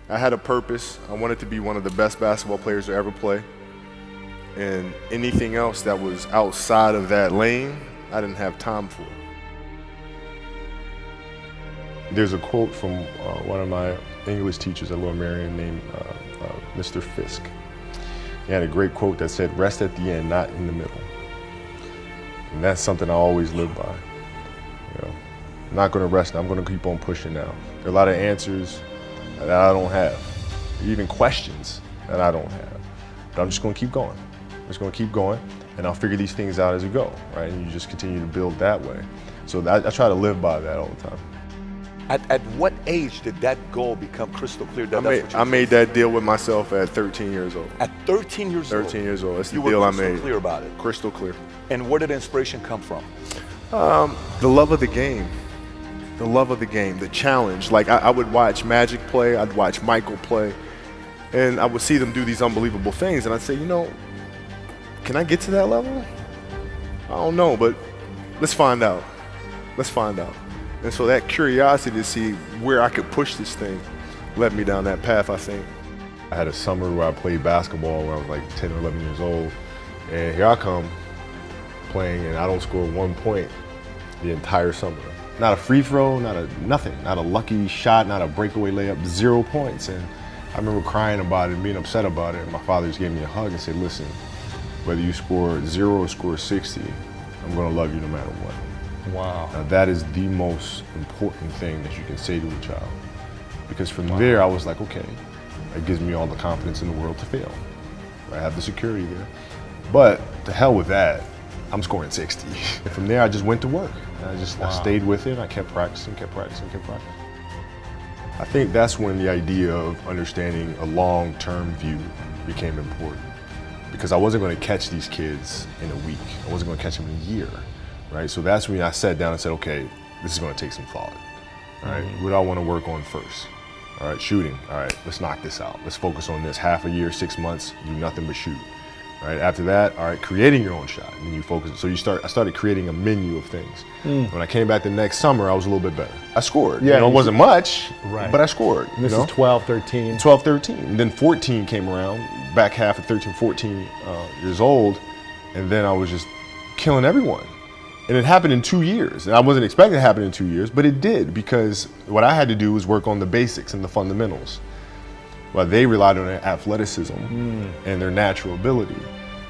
I had a purpose. I wanted to be one of the best basketball players to ever play. And anything else that was outside of that lane, I didn't have time for. There's a quote from one of my English teachers at Lower Merion named Mr. Fisk. He had a great quote that said, "Rest at the end, not in the middle." And that's something I always live by. I'm not going to rest. I'm going to keep on pushing now. There are a lot of answers that I don't have, even questions that I don't have. But I'm just going to keep going. I'm just going to keep going, and I'll figure these things out as we go, right? And you just continue to build that way. So I try to live by that all the time. At what age did that goal become crystal clear? I made that deal with myself at 13 years old. At 13 years old? 13 years old. That's the you deal were I made. crystal clear about it? Crystal clear. And where did inspiration come from? The love of the game. The love of the game, the challenge. Like I would watch Magic play, I'd watch Michael play, and I would see them do these unbelievable things, and I'd say, you know, can I get to that level? I don't know, but let's find out. Let's find out. And so that curiosity to see where I could push this thing led me down that path, I think. I had a summer where I played basketball when I was like 10 or 11 years old, and here I come playing, and I don't score 1 point the entire summer. Not a free throw, nothing, not a lucky shot, not a breakaway layup, 0 points. And I remember crying about it and being upset about it. And my father just gave me a hug and said, "Listen, whether you score 0 or score 60, I'm gonna love you no matter what." Wow. Now that is the most important thing that you can say to a child. Because from there, I was like, okay, that gives me all the confidence in the world to fail. I have the security there. But to hell with that, I'm scoring 60. And from there, I just went to work. And I stayed with it. I kept practicing. I think that's when the idea of understanding a long-term view became important. Because I wasn't going to catch these kids in a week. I wasn't going to catch them in a year, right? So that's when I sat down and said, okay, this is going to take some thought, all right? What do I want to work on first? All right, shooting. All right, let's knock this out. Let's focus on this. Half a year, 6 months, do nothing but shoot. All right, after that, all right, creating your own shot, and you focus. So I started creating a menu of things. When I came back the next summer, I was a little bit better. I scored. Yeah, it wasn't much, right, but I scored. And this is 12, 13. 12, 13. And then 14 came around, back half of 13, 14 years old, and then I was just killing everyone. And it happened in 2 years. And I wasn't expecting it to happen in 2 years, but it did, because what I had to do was work on the basics and the fundamentals. Well, they relied on their athleticism and their natural ability.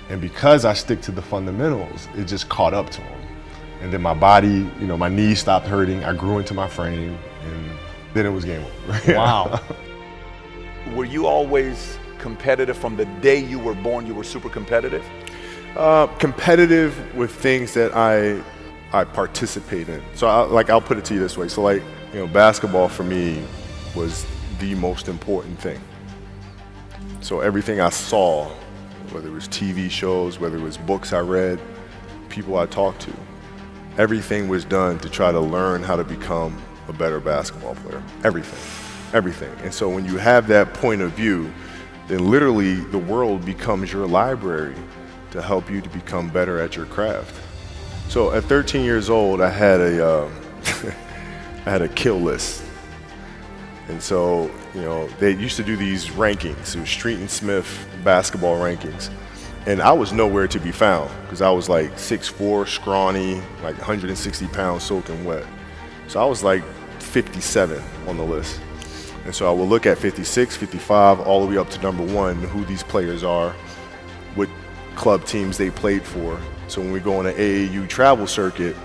And because I stick to the fundamentals, it just caught up to them. And then my body, my knees stopped hurting. I grew into my frame, and then it was game over. Wow. Were you always competitive from the day you were born? You were super competitive? Competitive with things that I participate in. So I'll put it to you this way. So basketball for me was the most important thing. So everything I saw, whether it was TV shows, whether it was books I read, people I talked to, everything was done to try to learn how to become a better basketball player. Everything. And so when you have that point of view, then literally the world becomes your library to help you to become better at your craft. So at 13 years old, I had a I had a kill list. And so, they used to do these rankings. It was Street and Smith basketball rankings. And I was nowhere to be found because I was like 6'4", scrawny, like 160 pounds soaking wet. So I was like 57 on the list. And so I would look at 56, 55, all the way up to number 1, who these players are, what club teams they played for. So when we go on an AAU travel circuit,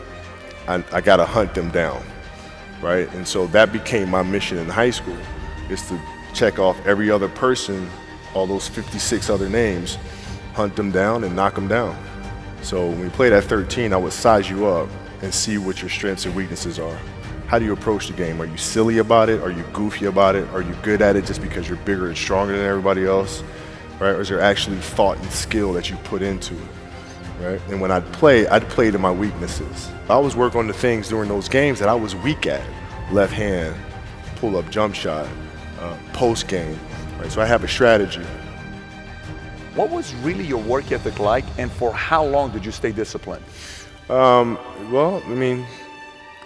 I got to hunt them down, right? And so that became my mission in high school, is to check off every other person, all those 56 other names, hunt them down and knock them down. So when we played at 13, I would size you up and see what your strengths and weaknesses are. How do you approach the game? Are you silly about it? Are you goofy about it? Are you good at it just because you're bigger and stronger than everybody else, right? Or is there actually thought and skill that you put into it, right? And when I'd play to my weaknesses. I always work on the things during those games that I was weak at. Left hand, pull-up jump shot, post game, right? So I have a strategy. What was really your work ethic like, and for how long did you stay disciplined? Well, I mean,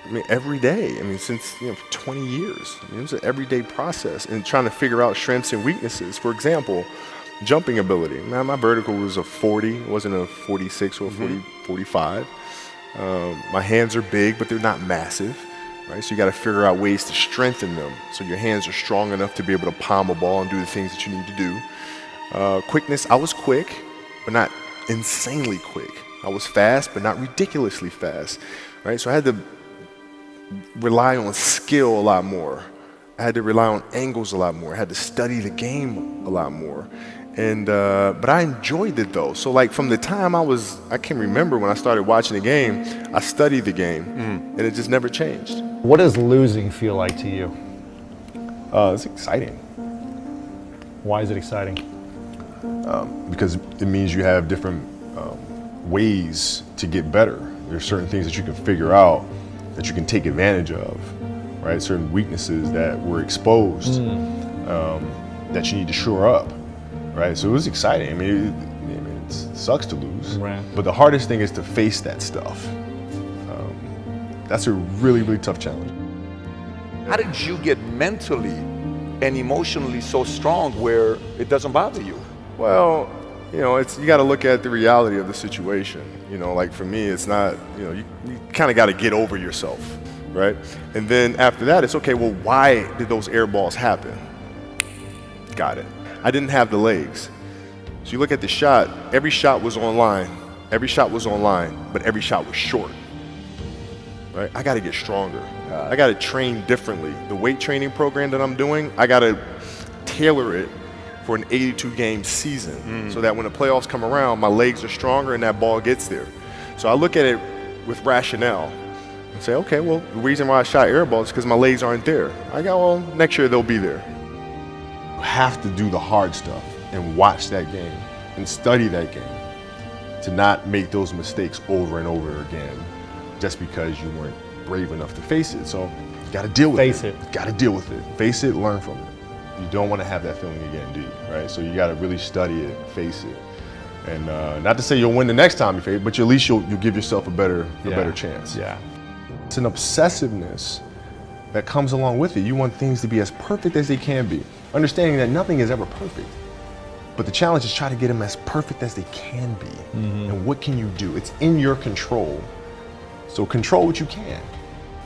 I mean, every day. I mean, since, for 20 years. I mean, it was an everyday process and trying to figure out strengths and weaknesses. For example, jumping ability. Now, my vertical was a 40, it wasn't a 46 or a 45. My hands are big, but they're not massive, right? So you got to figure out ways to strengthen them so your hands are strong enough to be able to palm a ball and do the things that you need to do. Quickness, I was quick, but not insanely quick. I was fast, but not ridiculously fast, right? So I had to rely on skill a lot more. I had to rely on angles a lot more. I had to study the game a lot more. And but I enjoyed it though. So like from the time I can remember when I started watching the game, I studied the game, and it just never changed. What does losing feel like to you? It's exciting. Why is it exciting? Because it means you have different ways to get better. There's certain things that you can figure out that you can take advantage of, right? Certain weaknesses that were exposed that you need to shore up, right? So it was exciting. I mean, it sucks to lose, right. But the hardest thing is to face that stuff. That's a really, really tough challenge. How did you get mentally and emotionally so strong where it doesn't bother you? Well, you got to look at the reality of the situation. Like for me, it's not, you kind of got to get over yourself, right? And then after that, it's okay, well, why did those air balls happen? Got it. I didn't have the legs. So you look at the shot, every shot was online, but every shot was short, right? I got to get stronger. I got to train differently. The weight training program that I'm doing, I got to tailor it for an 82-game season so that when the playoffs come around, my legs are stronger and that ball gets there. So I look at it with rationale and say, okay, well, the reason why I shot air balls is because my legs aren't there. Well, next year they'll be there. You have to do the hard stuff and watch that game and study that game to not make those mistakes over and over again just because you weren't brave enough to face it. So you got to deal with it. Got to deal with it. Face it, learn from it. You don't want to have that feeling again, do you? Right? So you got to really study it, face it, and not to say you'll win the next time you face it, but at least you'll give yourself a better chance. Yeah. It's an obsessiveness that comes along with it. You want things to be as perfect as they can be, understanding that nothing is ever perfect. But the challenge is try to get them as perfect as they can be. And what can you do? It's in your control. So control what you can.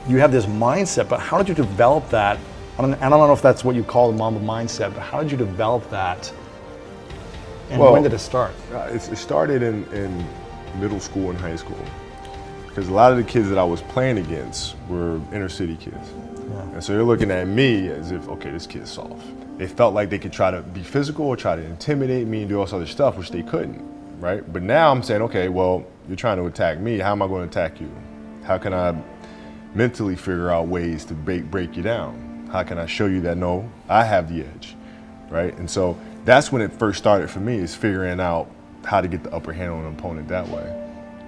You have this mindset, but how did you develop that? I don't know if that's what you call the Mamba mindset, but how did you develop that? And when did it start? It started in middle school and high school. Because a lot of the kids that I was playing against were inner city kids. Yeah. And so they're looking at me as if, okay, this kid's soft. They felt like they could try to be physical or try to intimidate me and do all this other stuff, which they couldn't, right? But now I'm saying, okay, well, you're trying to attack me. How am I going to attack you? How can I mentally figure out ways to break you down? How can I show you that, no, I have the edge, right? And so that's when it first started for me, is figuring out how to get the upper hand on an opponent that way.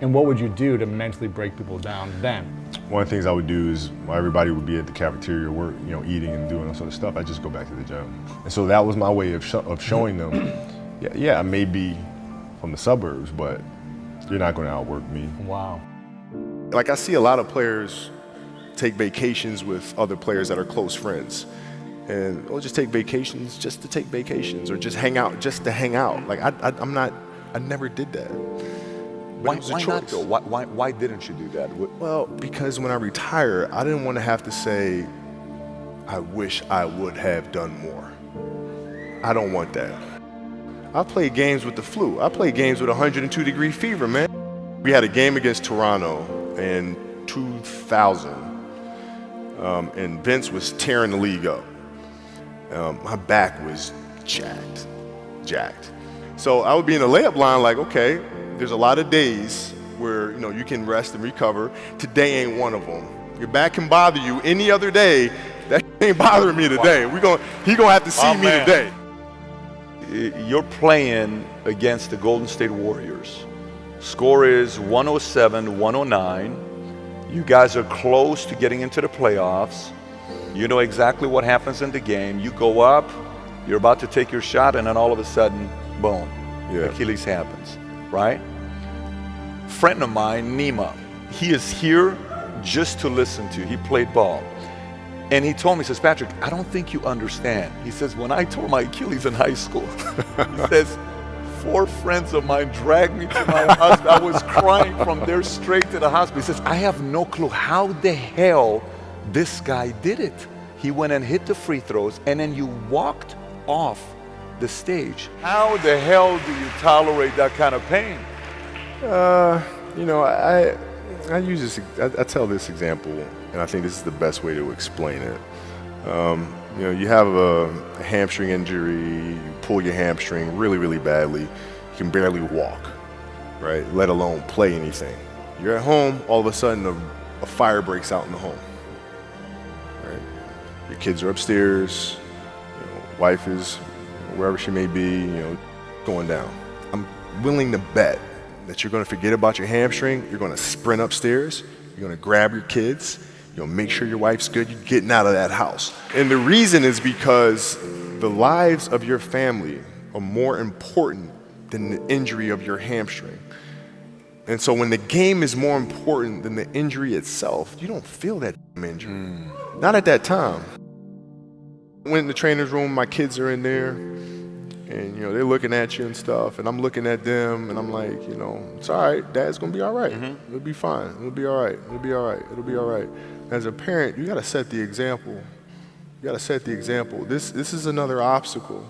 And what would you do to mentally break people down then? One of the things I would do is, while everybody would be at the cafeteria work, eating and doing all sort of stuff, I'd just go back to the gym. And so that was my way of showing them, yeah, I may be from the suburbs, but you're not going to outwork me. Wow. Like I see a lot of players take vacations with other players that are close friends, and we'll just take vacations just to take vacations, or just hang out just to hang out. Like I never did that. Why not though? Why didn't you do that? Well, because when I retire, I didn't want to have to say, I wish I would have done more. I don't want that. I played games with the flu. I played games with 102-degree fever, man. We had a game against Toronto in 2000. And Vince was tearing the league up. My back was jacked. So I would be in the layup line like, okay, there's a lot of days where you can rest and recover. Today ain't one of them. Your back can bother you any other day. That ain't bothering me today. He gonna have to see me today. You're playing against the Golden State Warriors. Score is 107-109. You guys are close to getting into the playoffs. You know exactly what happens in the game. You go up, you're about to take your shot, and then all of a sudden, boom, Achilles happens, right? Friend of mine, Nima, he is here just to listen to. He played ball. And he told me, he says, Patrick, I don't think you understand. He says, when I tore my Achilles in high school, he says, 4 friends of mine dragged me to my hospital. I was crying from there straight to the hospital. He says, I have no clue how the hell this guy did it. He went and hit the free throws, and then you walked off the stage. How the hell do you tolerate that kind of pain? You know, I use this. I tell this example, and I think this is the best way to explain it. You know, you have a hamstring injury, you pull your hamstring really, really badly, you can barely walk, right? Let alone play anything. You're at home, all of a sudden a fire breaks out in the home, right? Your kids are upstairs, you know, wife is wherever she may be, you know, going down. I'm willing to bet that you're gonna forget about your hamstring, you're gonna sprint upstairs, you're gonna grab your kids, you'll make sure your wife's good, you're getting out of that house. And the reason is because the lives of your family are more important than the injury of your hamstring. And so when the game is more important than the injury itself, you don't feel that injury. Not at that time. Went in the trainer's room, my kids are in there, and you know, they're looking at you and stuff, and I'm looking at them, and I'm like, you know, it's all right, Dad's gonna be all right. It'll be fine, it'll be all right, it'll be all right, it'll be all right. As a parent, you gotta set the example. You gotta set the example. This is another obstacle.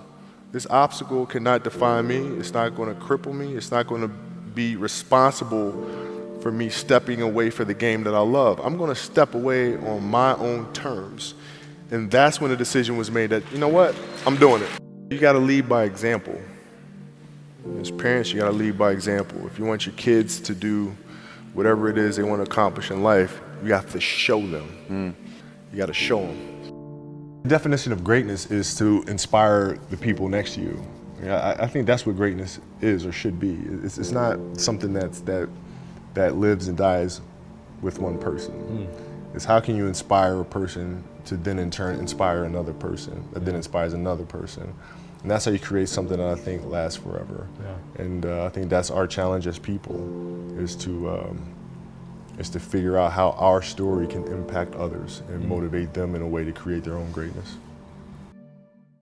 This obstacle cannot define me, it's not gonna cripple me, it's not gonna be responsible for me stepping away for the game that I love. I'm gonna step away on my own terms. And that's when the decision was made that, you know what, I'm doing it. You gotta lead by example. As parents, you gotta lead by example. If you want your kids to do whatever it is they want to accomplish in life, you have to show them. You gotta show them. The definition of greatness is to inspire the people next to you. I think that's what greatness is or should be. It's not something that lives and dies with one person. It's how can you inspire a person to then in turn inspire another person that then inspires another person. And that's how you create something that I think lasts forever. And I think that's our challenge as people, is to figure out how our story can impact others and motivate them in a way to create their own greatness.